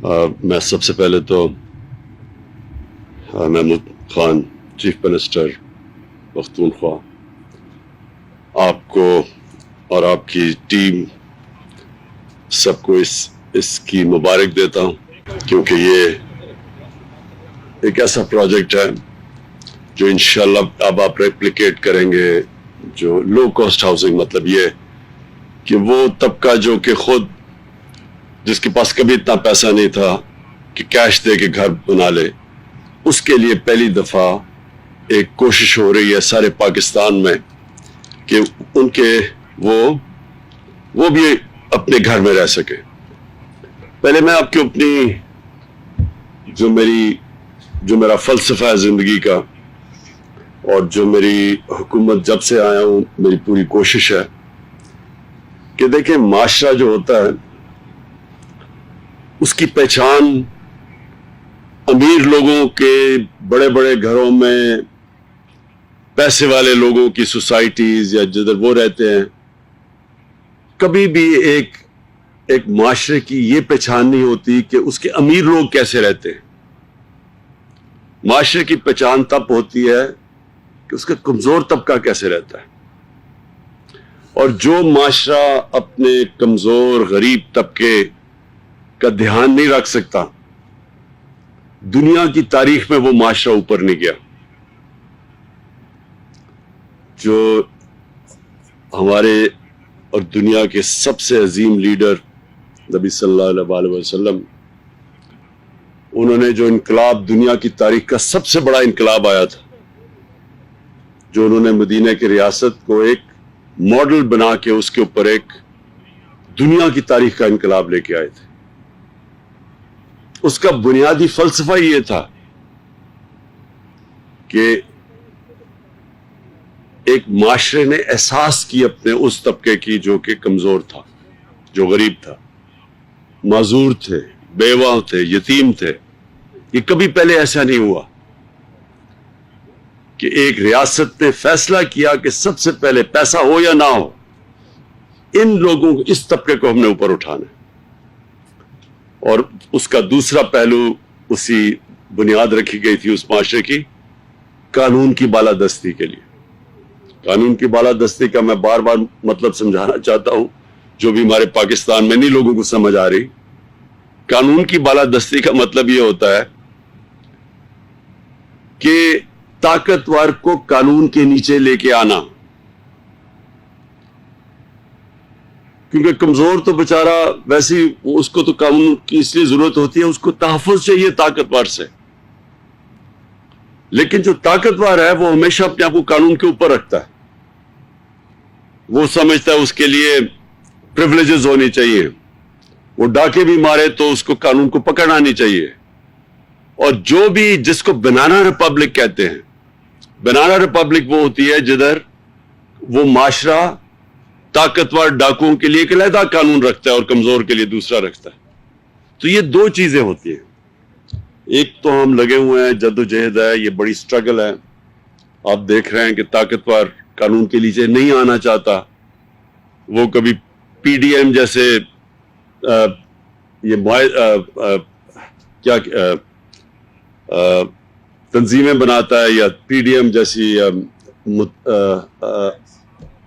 میں سب سے پہلے تو محمود خان چیف منسٹر پختونخوا آپ کو اور آپ کی ٹیم سب کو اس کی مبارک دیتا ہوں، کیونکہ یہ ایک ایسا پروجیکٹ ہے جو انشاءاللہ اب آپ ریپلیکیٹ کریں گے، جو لو کاسٹ ہاؤسنگ، مطلب یہ کہ وہ طبقہ جو کہ خود جس کے پاس کبھی اتنا پیسہ نہیں تھا کہ کیش دے کے گھر بنا لے، اس کے لیے پہلی دفعہ ایک کوشش ہو رہی ہے سارے پاکستان میں کہ ان کے وہ بھی اپنے گھر میں رہ سکے۔ پہلے میں آپ کی اپنی جو میرا فلسفہ ہے زندگی کا، اور جو میری حکومت جب سے آیا ہوں میری پوری کوشش ہے کہ دیکھیں معاشرہ جو ہوتا ہے اس کی پہچان امیر لوگوں کے بڑے بڑے گھروں میں پیسے والے لوگوں کی سوسائٹیز یا جدھر وہ رہتے ہیں، کبھی بھی ایک معاشرے کی یہ پہچان نہیں ہوتی کہ اس کے امیر لوگ کیسے رہتے ہیں۔ معاشرے کی پہچان تب ہوتی ہے کہ اس کا کمزور طبقہ کیسے رہتا ہے، اور جو معاشرہ اپنے کمزور غریب طبقے کا دھیان نہیں رکھ سکتا، دنیا کی تاریخ میں وہ معاشرہ اوپر نہیں گیا۔ جو ہمارے اور دنیا کے سب سے عظیم لیڈر نبی صلی اللہ علیہ وسلم، انہوں نے جو انقلاب دنیا کی تاریخ کا سب سے بڑا انقلاب آیا تھا، جو انہوں نے مدینہ کی ریاست کو ایک ماڈل بنا کے اس کے اوپر ایک دنیا کی تاریخ کا انقلاب لے کے آئے تھے، اس کا بنیادی فلسفہ یہ تھا کہ ایک معاشرے نے احساس کی اپنے اس طبقے کی جو کہ کمزور تھا، جو غریب تھا، معذور تھے، بیوہ تھے، یتیم تھے۔ یہ کبھی پہلے ایسا نہیں ہوا کہ ایک ریاست نے فیصلہ کیا کہ سب سے پہلے پیسہ ہو یا نہ ہو، ان لوگوں کو، اس طبقے کو ہم نے اوپر اٹھانا ہے۔ اور اس کا دوسرا پہلو، اسی بنیاد رکھی گئی تھی اس معاشرے کی، قانون کی بالادستی کے لیے۔ قانون کی بالادستی کا میں بار بار مطلب سمجھانا چاہتا ہوں، جو بھی ہمارے پاکستان میں نہیں لوگوں کو سمجھ آ رہی۔ قانون کی بالادستی کا مطلب یہ ہوتا ہے کہ طاقتور کو قانون کے نیچے لے کے آنا، کیونکہ کمزور تو بیچارہ ویسے ہی، اس کو تو قانون کی اس لیے ضرورت ہوتی ہے، اس کو تحفظ چاہیے طاقتور سے، لیکن جو طاقتور ہے وہ ہمیشہ اپنے آپ کو قانون کے اوپر رکھتا ہے۔ وہ سمجھتا ہے اس کے لیے پریویلیجز ہونی چاہیے، وہ ڈاکے بھی مارے تو اس کو قانون کو پکڑنا نہیں چاہیے۔ اور جو بھی جس کو بنانا ریپبلک کہتے ہیں، بنانا ریپبلک وہ ہوتی ہے جدھر وہ معاشرہ طاقتور ڈاکوؤں کے لیے ایک علیحدہ قانون رکھتا ہے اور کمزور کے لیے دوسرا رکھتا ہے۔ تو یہ دو چیزیں ہوتی ہیں، ایک تو ہم لگے ہوئے ہیں، جدوجہد ہے، یہ بڑی سٹرگل ہے۔ آپ دیکھ رہے ہیں کہ طاقتور قانون کے نیچے نہیں آنا چاہتا، وہ کبھی پی ڈی ایم جیسے تنظیمیں بناتا ہے، یا پی ڈی ایم جیسی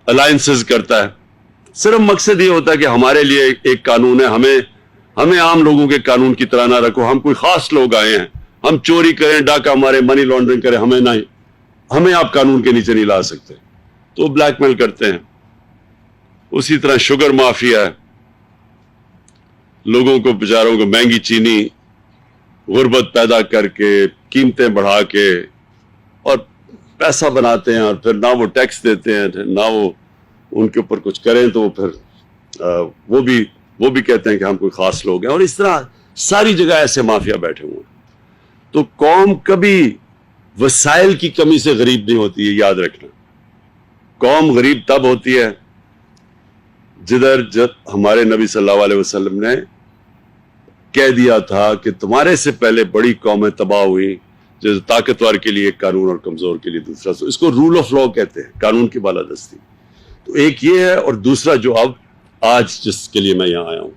الائنسز کرتا ہے۔ صرف مقصد یہ ہوتا ہے کہ ہمارے لیے ایک قانون ہے، ہمیں عام لوگوں کے قانون کی طرح نہ رکھو، ہم کوئی خاص لوگ آئے ہیں، ہم چوری کریں، ڈاکہ مارے، منی لانڈرنگ کریں، ہمیں آپ قانون کے نیچے نہیں لا سکتے، تو بلیک میل کرتے ہیں۔ اسی طرح شوگر مافیا ہے، لوگوں کو بیچاروں کو مہنگی چینی، غربت پیدا کر کے، قیمتیں بڑھا کے، اور پیسہ بناتے ہیں، اور پھر نہ وہ ٹیکس دیتے ہیں، نہ وہ ان کے اوپر کچھ کریں، تو پھر وہ بھی کہتے ہیں کہ ہم کوئی خاص لوگ ہیں۔ اور اس طرح ساری جگہ ایسے مافیا بیٹھے ہوئے ہیں۔ تو قوم کبھی وسائل کی کمی سے غریب نہیں ہوتی ہے، یاد رکھنا۔ قوم غریب تب ہوتی ہے جب ہمارے نبی صلی اللہ علیہ وسلم نے کہہ دیا تھا کہ تمہارے سے پہلے بڑی قومیں تباہ ہوئی، جیسے طاقتور کے لیے ایک قانون اور کمزور کے لیے دوسرا۔ اس کو رول آف لا کہتے ہیں، قانون کی بالادستی۔ تو ایک یہ ہے، اور دوسرا جو آج جس کے لیے میں یہاں آیا ہوں،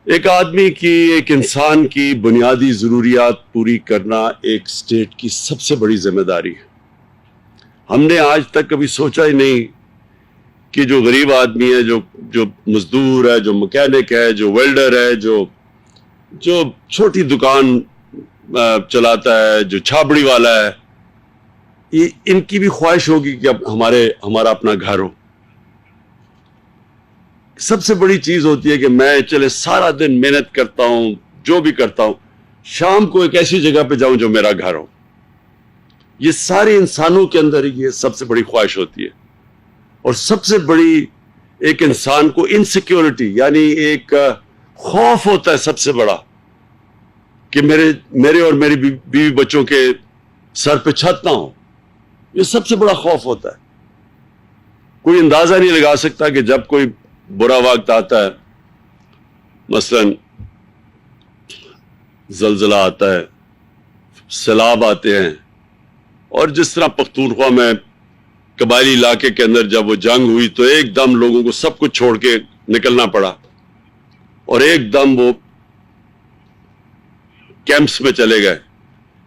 ایک آدمی کی، ایک انسان کی بنیادی ضروریات پوری کرنا ایک اسٹیٹ کی سب سے بڑی ذمہ داری ہے. ہم نے آج تک کبھی سوچا ہی نہیں کہ جو غریب آدمی ہے، جو مزدور ہے، جو مکینک ہے، جو ویلڈر ہے، جو چھوٹی دکان چلاتا ہے، جو چھابڑی والا ہے، ان کی بھی خواہش ہوگی کہ اب ہمارا اپنا گھر ہو. سب سے بڑی چیز ہوتی ہے کہ میں چلے سارا دن محنت کرتا ہوں، جو بھی کرتا ہوں، شام کو ایک ایسی جگہ پہ جاؤں جو میرا گھر ہو. یہ سارے انسانوں کے اندر یہ سب سے بڑی خواہش ہوتی ہے. اور سب سے بڑی ایک انسان کو انسیکیورٹی، یعنی ایک خوف ہوتا ہے سب سے بڑا کہ میرے اور میری بیوی بچوں کے سر پہ چھت نہ ہو. یہ سب سے بڑا خوف ہوتا ہے. کوئی اندازہ نہیں لگا سکتا کہ جب کوئی برا وقت آتا ہے، مثلا زلزلہ آتا ہے، سیلاب آتے ہیں، اور جس طرح پختونخوا میں قبائلی علاقے کے اندر جب وہ جنگ ہوئی تو ایک دم لوگوں کو سب کچھ چھوڑ کے نکلنا پڑا، اور ایک دم وہ کیمپس میں چلے گئے.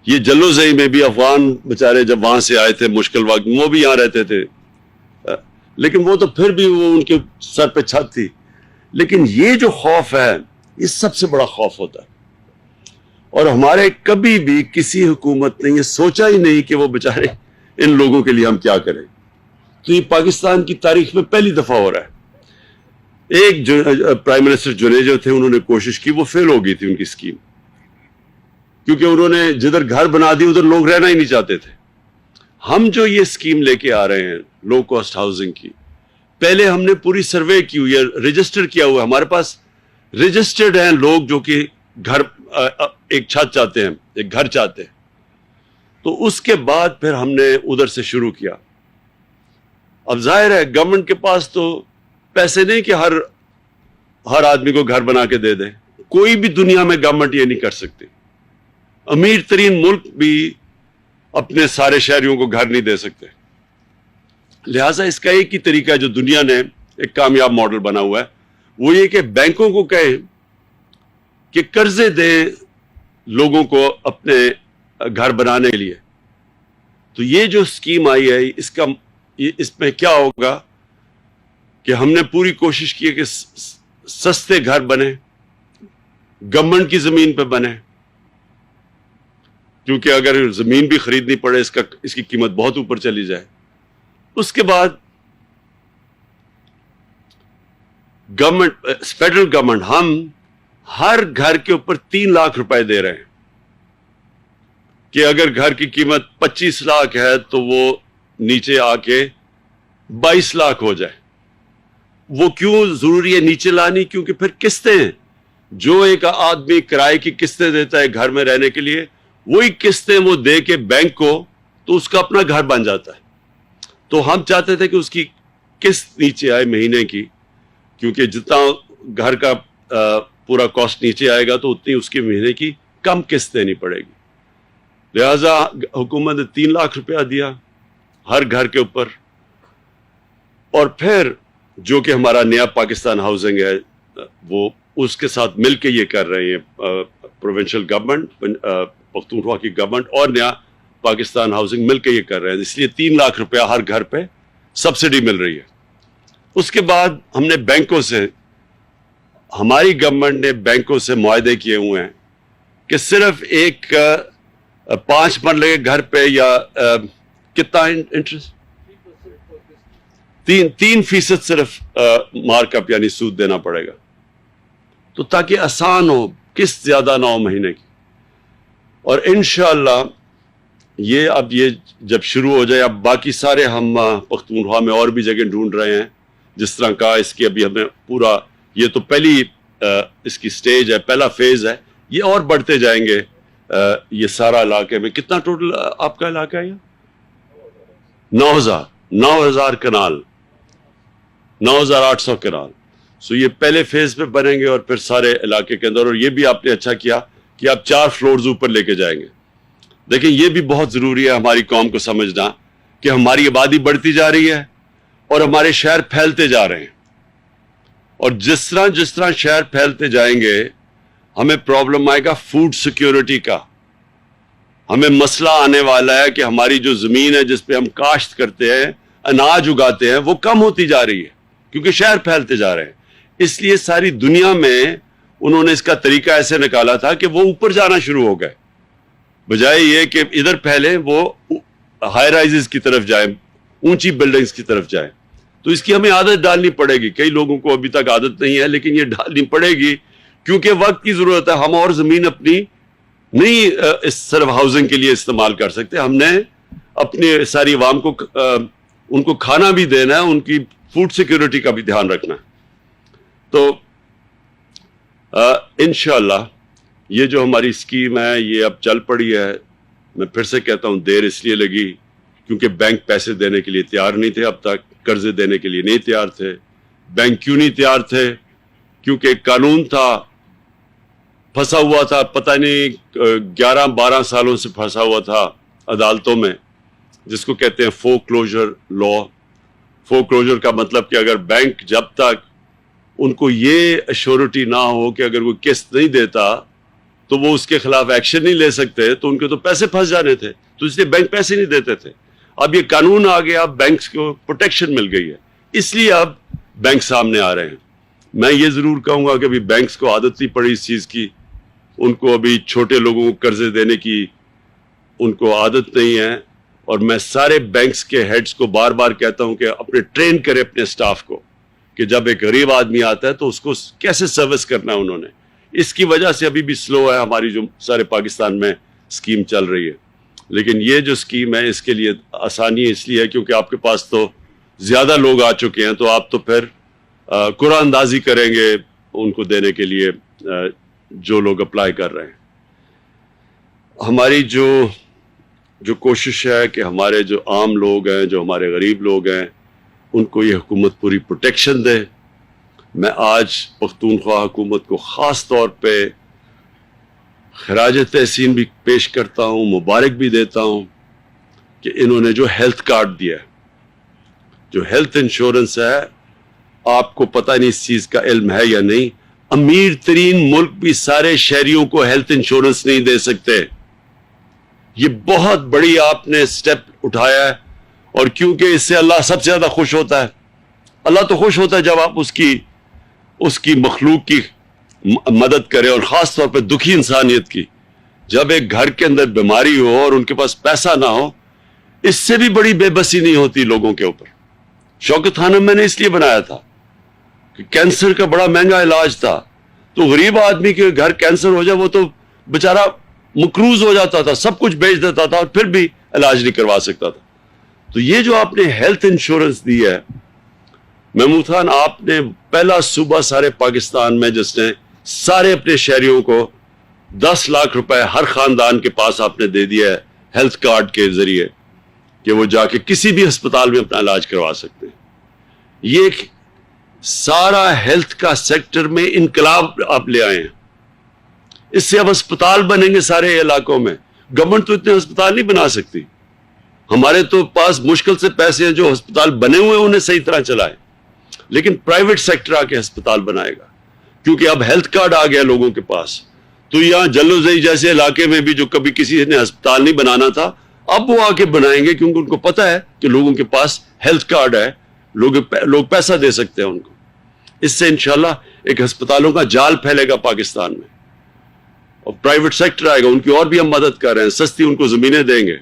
یہ جلو زئی میں بھی افغان بیچارے جب وہاں سے آئے تھے مشکل وقت، وہ بھی یہاں رہتے تھے، لیکن وہ تو پھر بھی وہ ان کے سر پہ چھت تھی. لیکن یہ جو خوف ہے یہ سب سے بڑا خوف ہوتا ہے. اور ہمارے کبھی بھی کسی حکومت نے یہ سوچا ہی نہیں کہ وہ بیچارے ان لوگوں کے لیے ہم کیا کریں. تو یہ پاکستان کی تاریخ میں پہلی دفعہ ہو رہا ہے. ایک پرائم منسٹر جنیجو تھے، انہوں نے کوشش کی، وہ فیل ہو گئی تھی ان کی اسکیم، کیونکہ انہوں نے جدھر گھر بنا دی ادھر لوگ رہنا ہی نہیں چاہتے تھے. ہم جو یہ اسکیم لے کے آ رہے ہیں لو کاسٹ ہاؤسنگ کی، پہلے ہم نے پوری سروے کی ہوئی ہے، رجسٹر کیا ہوا ہے. ہمارے پاس رجسٹرڈ ہیں لوگ جو کہ گھر، ایک چھت چاہتے ہیں، ایک گھر چاہتے ہیں. تو اس کے بعد پھر ہم نے ادھر سے شروع کیا. اب ظاہر ہے گورنمنٹ کے پاس تو پیسے نہیں کہ ہر آدمی کو گھر بنا کے دے دے. کوئی بھی دنیا میں گورنمنٹ یہ نہیں کر سکتی. امیر ترین ملک بھی اپنے سارے شہریوں کو گھر نہیں دے سکتے. لہٰذا اس کا ایک ہی طریقہ ہے جو دنیا نے ایک کامیاب ماڈل بنا ہوا ہے، وہ یہ کہ بینکوں کو کہیں کہ قرضے دیں لوگوں کو اپنے گھر بنانے کے لیے. تو یہ جو اسکیم آئی ہے اس میں کیا ہوگا کہ ہم نے پوری کوشش کی ہے کہ سستے گھر بنے، گورنمنٹ کی زمین پہ بنے، کیونکہ اگر زمین بھی خریدنی پڑے اس کی قیمت بہت اوپر چلی جائے. اس کے بعد گورنمنٹ، فیڈرل گورنمنٹ، ہم ہر گھر کے اوپر 3 لاکھ روپے دے رہے ہیں کہ اگر گھر کی قیمت 25 لاکھ ہے تو وہ نیچے آ کے 22 لاکھ ہو جائے. وہ کیوں ضروری ہے نیچے لانی؟ کیونکہ پھر قسطیں ہیں. جو ایک آدمی کرائے کی قسطیں دیتا ہے گھر میں رہنے کے لیے، وہی قسطیں وہ دے کے بینک کو، تو اس کا اپنا گھر بن جاتا ہے. تو ہم چاہتے تھے کہ اس کی قسط نیچے آئے مہینے کی، کیونکہ جتنا گھر کا پورا کاسٹ نیچے آئے گا تو اتنی اس کی مہینے کی کم قسط دینی پڑے گی. لہٰذا حکومت نے 3 لاکھ روپیہ دیا ہر گھر کے اوپر. اور پھر جو کہ ہمارا نیا پاکستان ہاؤسنگ ہے، وہ اس کے ساتھ مل کے یہ کر رہے ہیں، پروونشل گورنمنٹ، پختونخوا کی گورنمنٹ اور نیا پاکستان ہاؤسنگ مل کے یہ کر رہے ہیں. اس لیے 3 لاکھ روپیہ ہر گھر پہ سبسڈی مل رہی ہے. اس کے بعد ہم نے بینکوں سے، ہماری گورنمنٹ نے بینکوں سے معاہدے کیے ہوئے ہیں کہ صرف ایک 5 مرلے کے گھر پہ یا کتنا انٹرسٹ، 3% صرف مارک اپ یعنی سود دینا پڑے گا، تو تاکہ آسان ہو، قسط زیادہ نہ ہو مہینے کی. اور انشاءاللہ اب یہ جب شروع ہو جائے، اب باقی سارے ہم پختونخوا میں اور بھی جگہ ڈھونڈ رہے ہیں. جس طرح کہا اس کی ابھی ہمیں پورا، یہ تو پہلی اس کی سٹیج ہے، پہلا فیز ہے، یہ اور بڑھتے جائیں گے. یہ سارا علاقے میں کتنا ٹوٹل آپ کا علاقہ ہے؟ 9,000 کنال، 9,800 کنال. سو یہ پہلے فیز پہ بنیں گے اور پھر سارے علاقے کے اندر. اور یہ بھی آپ نے اچھا کیا کہ آپ 4 فلورز اوپر لے کے جائیں گے. لیکن یہ بھی بہت ضروری ہے ہماری قوم کو سمجھنا کہ ہماری آبادی بڑھتی جا رہی ہے اور ہمارے شہر پھیلتے جا رہے ہیں. اور جس طرح شہر پھیلتے جائیں گے ہمیں پرابلم آئے گا فوڈ سیکیورٹی کا. ہمیں مسئلہ آنے والا ہے کہ ہماری جو زمین ہے جس پہ ہم کاشت کرتے ہیں اناج اگاتے ہیں وہ کم ہوتی جا رہی ہے کیونکہ شہر پھیلتے جا رہے ہیں. اس لیے ساری دنیا میں انہوں نے اس کا طریقہ ایسے نکالا تھا کہ وہ اوپر جانا شروع ہو گئے, بجائے یہ کہ ادھر پھیلے وہ ہائی رائزز کی طرف جائیں, اونچی بلڈنگز کی طرف جائیں. تو اس کی ہمیں عادت ڈالنی پڑے گی. کئی لوگوں کو ابھی تک عادت نہیں ہے لیکن یہ ڈالنی پڑے گی کیونکہ وقت کی ضرورت ہے. ہم اور زمین اپنی نہیں اس صرف ہاؤسنگ کے لیے استعمال کر سکتے. ہم نے اپنی ساری عوام کو ان کو کھانا بھی دینا ہے, ان کی فوڈ سیکیورٹی کا بھی دھیان رکھنا ہے. تو انشاءاللہ یہ جو ہماری اسکیم ہے یہ اب چل پڑی ہے. میں پھر سے کہتا ہوں دیر اس لیے لگی کیونکہ بینک پیسے دینے کے لیے تیار نہیں تھے, اب تک قرضے دینے کے لیے نہیں تیار تھے. بینک کیوں نہیں تیار تھے؟ کیونکہ ایک قانون تھا پھنسا ہوا تھا, پتہ نہیں 11-12 سالوں سے پھنسا ہوا تھا عدالتوں میں, جس کو کہتے ہیں فور کلوجر لا. فور کلوجر کا مطلب کہ اگر بینک جب تک ان کو یہ ایشورٹی نہ ہو کہ اگر کوئی قسط نہیں دیتا تو وہ اس کے خلاف ایکشن نہیں لے سکتے, تو ان کے تو پیسے پھنس جانے تھے. تو اس لیے بینک پیسے نہیں دیتے تھے. اب یہ قانون آ گیا, اب بینکس کو پروٹیکشن مل گئی ہے, اس لیے اب بینک سامنے آ رہے ہیں. میں یہ ضرور کہوں گا کہ ابھی بینکس کو عادت نہیں پڑی اس چیز کی, ان کو ابھی چھوٹے لوگوں کو قرضے دینے کی ان کو عادت نہیں ہے. اور میں سارے بینکس کے ہیڈز کو بار بار کہتا ہوں کہ اپنے ٹرین کرے اپنے سٹاف کو کہ جب ایک غریب آدمی آتا ہے تو اس کو کیسے سروس کرنا ہے انہوں نے. اس کی وجہ سے ابھی بھی سلو ہے ہماری جو سارے پاکستان میں اسکیم چل رہی ہے. لیکن یہ جو اسکیم ہے اس کے لیے آسانی اس لیے ہے کیونکہ آپ کے پاس تو زیادہ لوگ آ چکے ہیں, تو آپ تو پھر قرعہ اندازی کریں گے ان کو دینے کے لیے جو لوگ اپلائی کر رہے ہیں. ہماری جو کوشش ہے کہ ہمارے جو عام لوگ ہیں, جو ہمارے غریب لوگ ہیں, ان کو یہ حکومت پوری پروٹیکشن دے. میں آج پختونخوا حکومت کو خاص طور پہ خراج تحسین بھی پیش کرتا ہوں, مبارک بھی دیتا ہوں کہ انہوں نے جو ہیلتھ کارڈ دیا ہے, جو ہیلتھ انشورنس ہے, آپ کو پتہ نہیں اس چیز کا علم ہے یا نہیں, امیر ترین ملک بھی سارے شہریوں کو ہیلتھ انشورنس نہیں دے سکتے. یہ بہت بڑی آپ نے سٹیپ اٹھایا ہے, اور کیونکہ اس سے اللہ سب سے زیادہ خوش ہوتا ہے. اللہ تو خوش ہوتا ہے جب آپ اس کی مخلوق کی مدد کریں, اور خاص طور پہ دکھی انسانیت کی. جب ایک گھر کے اندر بیماری ہو اور ان کے پاس پیسہ نہ ہو, اس سے بھی بڑی بے بسی نہیں ہوتی لوگوں کے اوپر. شوکت خانم میں نے اس لیے بنایا تھا کہ کینسر کا بڑا مہنگا علاج تھا, تو غریب آدمی کے گھر کینسر ہو جائے وہ تو بیچارہ مقروض ہو جاتا تھا, سب کچھ بیچ دیتا تھا اور پھر بھی علاج نہیں کروا سکتا تھا. تو یہ جو آپ نے ہیلتھ انشورنس دی ہے محمود خان, آپ نے پہلا صوبہ سارے پاکستان میں جس نے سارے اپنے شہریوں کو 10 لاکھ روپے ہر خاندان کے پاس آپ نے دے دیا ہے ہیلتھ کارڈ کے ذریعے کہ وہ جا کے کسی بھی ہسپتال میں اپنا علاج کروا سکتے ہیں. یہ ایک سارا ہیلتھ کا سیکٹر میں انقلاب آپ لے آئے ہیں. اس سے اب ہسپتال بنیں گے سارے علاقوں میں. گورنمنٹ تو اتنے ہسپتال نہیں بنا سکتی. ہمارے تو پاس مشکل سے پیسے ہیں جو ہسپتال بنے ہوئے انہیں صحیح طرح چلائے, لیکن پرائیویٹ سیکٹر آ کے ہسپتال بنائے گا کیونکہ اب ہیلتھ کارڈ آ گیا لوگوں کے پاس. تو یہاں جلو زئی جیسے علاقے میں بھی جو کبھی کسی نے ہسپتال نہیں بنانا تھا, اب وہ آ کے بنائیں گے کیونکہ ان کو پتہ ہے کہ لوگوں کے پاس ہیلتھ کارڈ ہے, لوگ پیسہ دے سکتے ہیں ان کو. اس سے انشاءاللہ ایک ہسپتالوں کا جال پھیلے گا پاکستان میں, اور پرائیویٹ سیکٹر آئے گا. ان کی اور بھی ہم مدد کر رہے ہیں, سستی ان کو زمینیں دیں گے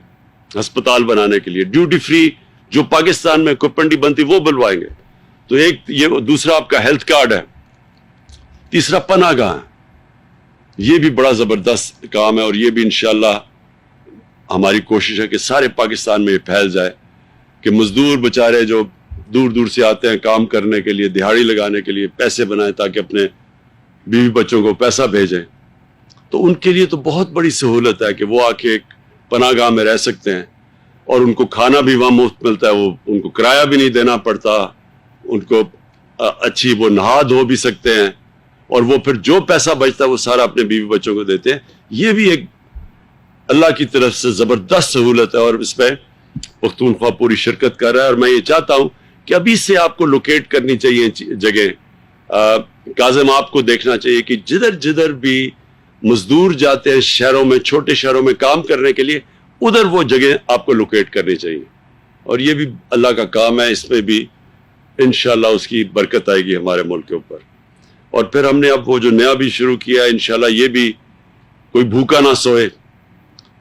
ہسپتال بنانے کے لیے, ڈیوٹی فری جو پاکستان میں کوپنڈی بنتی وہ بلوائیں گے. تو ایک یہ دوسرا آپ کا ہیلتھ کارڈ ہے. تیسرا پناہ گاہ, یہ بھی بڑا زبردست کام ہے, اور یہ بھی انشاءاللہ ہماری کوشش ہے کہ سارے پاکستان میں یہ پھیل جائے کہ مزدور بیچارے جو دور دور سے آتے ہیں کام کرنے کے لیے, دہاڑی لگانے کے لیے, پیسے بنائیں تاکہ اپنے بیوی بچوں کو پیسہ بھیجیں, تو ان کے لیے تو بہت بڑی سہولت ہے کہ وہ آ کے ایک پناہ گاہ میں رہ سکتے ہیں, اور ان کو کھانا بھی وہاں مفت ملتا ہے, وہ ان کو کرایہ بھی نہیں دینا پڑتا, ان کو اچھی وہ نہا دھو بھی سکتے ہیں, اور وہ پھر جو پیسہ بچتا ہے وہ سارا اپنے بیوی بچوں کو دیتے ہیں. یہ بھی ایک اللہ کی طرف سے زبردست سہولت ہے, اور اس پہ پختونخوا پوری شرکت کر رہا ہے. اور میں یہ چاہتا ہوں کہ ابھی سے آپ کو لوکیٹ کرنی چاہیے جگہ کاظم آپ کو دیکھنا چاہیے کہ جدھر جدھر بھی مزدور جاتے ہیں شہروں میں، چھوٹے شہروں میں کام کرنے کے لیے، ادھر وہ جگہ آپ کو لوکیٹ کرنی چاہیے، اور یہ بھی اللہ کا کام ہے، اس میں بھی انشاءاللہ اس کی برکت آئے گی ہمارے ملک کے اوپر۔ اور پھر ہم نے اب وہ جو نیا بھی شروع کیا ہے، انشاءاللہ یہ بھی کوئی بھوکا نہ سوئے،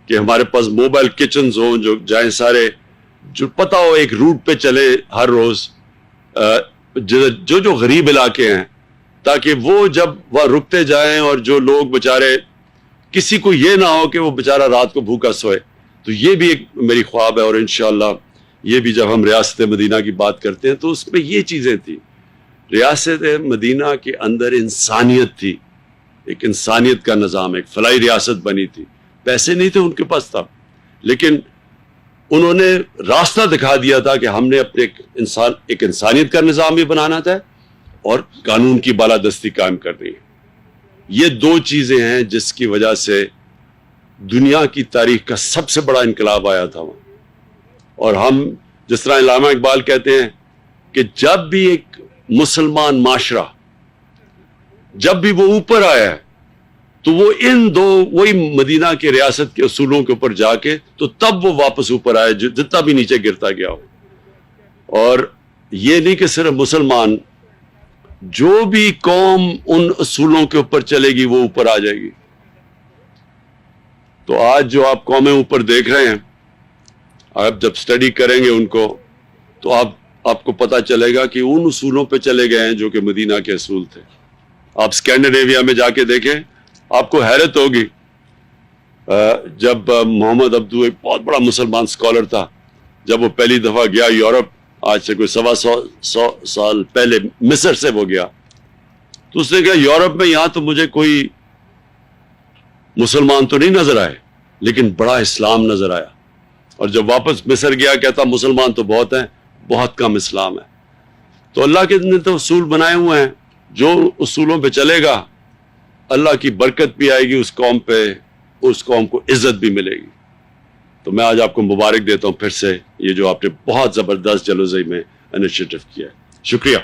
کہ ہمارے پاس موبائل کچنز ہوں جو جائیں سارے، جو پتہ ہو ایک روٹ پہ چلے ہر روز، جو غریب علاقے ہیں، تاکہ وہ جب وہاں رکتے جائیں اور جو لوگ بچارے، کسی کو یہ نہ ہو کہ وہ بچارہ رات کو بھوکا سوئے۔ تو یہ بھی ایک میری خواب ہے، اور انشاءاللہ یہ بھی جب ہم ریاست مدینہ کی بات کرتے ہیں تو اس میں یہ چیزیں تھیں۔ ریاست مدینہ کے اندر انسانیت تھی، ایک انسانیت کا نظام، ایک فلاحی ریاست بنی تھی۔ پیسے نہیں تھے ان کے پاس تب، لیکن انہوں نے راستہ دکھا دیا تھا کہ ہم نے اپنے ایک انسانیت کا نظام بھی بنانا تھا اور قانون کی بالادستی قائم کرنی ہے۔ یہ دو چیزیں ہیں جس کی وجہ سے دنیا کی تاریخ کا سب سے بڑا انقلاب آیا تھا وہاں۔ اور ہم جس طرح علامہ اقبال کہتے ہیں کہ جب بھی ایک مسلمان معاشرہ جب بھی وہ اوپر آیا ہے تو وہ وہی مدینہ کے ریاست کے اصولوں کے اوپر جا کے تو تب وہ واپس اوپر آئے، جتنا بھی نیچے گرتا گیا ہو۔ اور یہ نہیں کہ صرف مسلمان، جو بھی قوم ان اصولوں کے اوپر چلے گی وہ اوپر آ جائے گی۔ تو آج جو آپ قومیں اوپر دیکھ رہے ہیں، آپ جب سٹڈی کریں گے ان کو تو آپ کو پتہ چلے گا کہ ان اصولوں پہ چلے گئے ہیں جو کہ مدینہ کے اصول تھے۔ آپ اسکینڈینیویا میں جا کے دیکھیں، آپ کو حیرت ہوگی، جب محمد عبدو ایک بہت بڑا مسلمان اسکالر تھا، جب وہ پہلی دفعہ گیا یورپ، آج سے کوئی 125 سال پہلے مصر سے وہ گیا، تو اس نے کہا یورپ میں یہاں تو مجھے کوئی مسلمان تو نہیں نظر آئے لیکن بڑا اسلام نظر آیا، اور جب واپس مصر گیا کہتا مسلمان تو بہت ہیں، بہت کم اسلام ہے۔ تو اللہ کے نے تو اصول بنائے ہوئے ہیں، جو اصولوں پہ چلے گا اللہ کی برکت بھی آئے گی اس قوم پہ، اس قوم کو عزت بھی ملے گی۔ تو میں آج آپ کو مبارک دیتا ہوں پھر سے، یہ جو آپ نے بہت زبردست جلوزئی میں انیشیٹو کیا ہے، شکریہ۔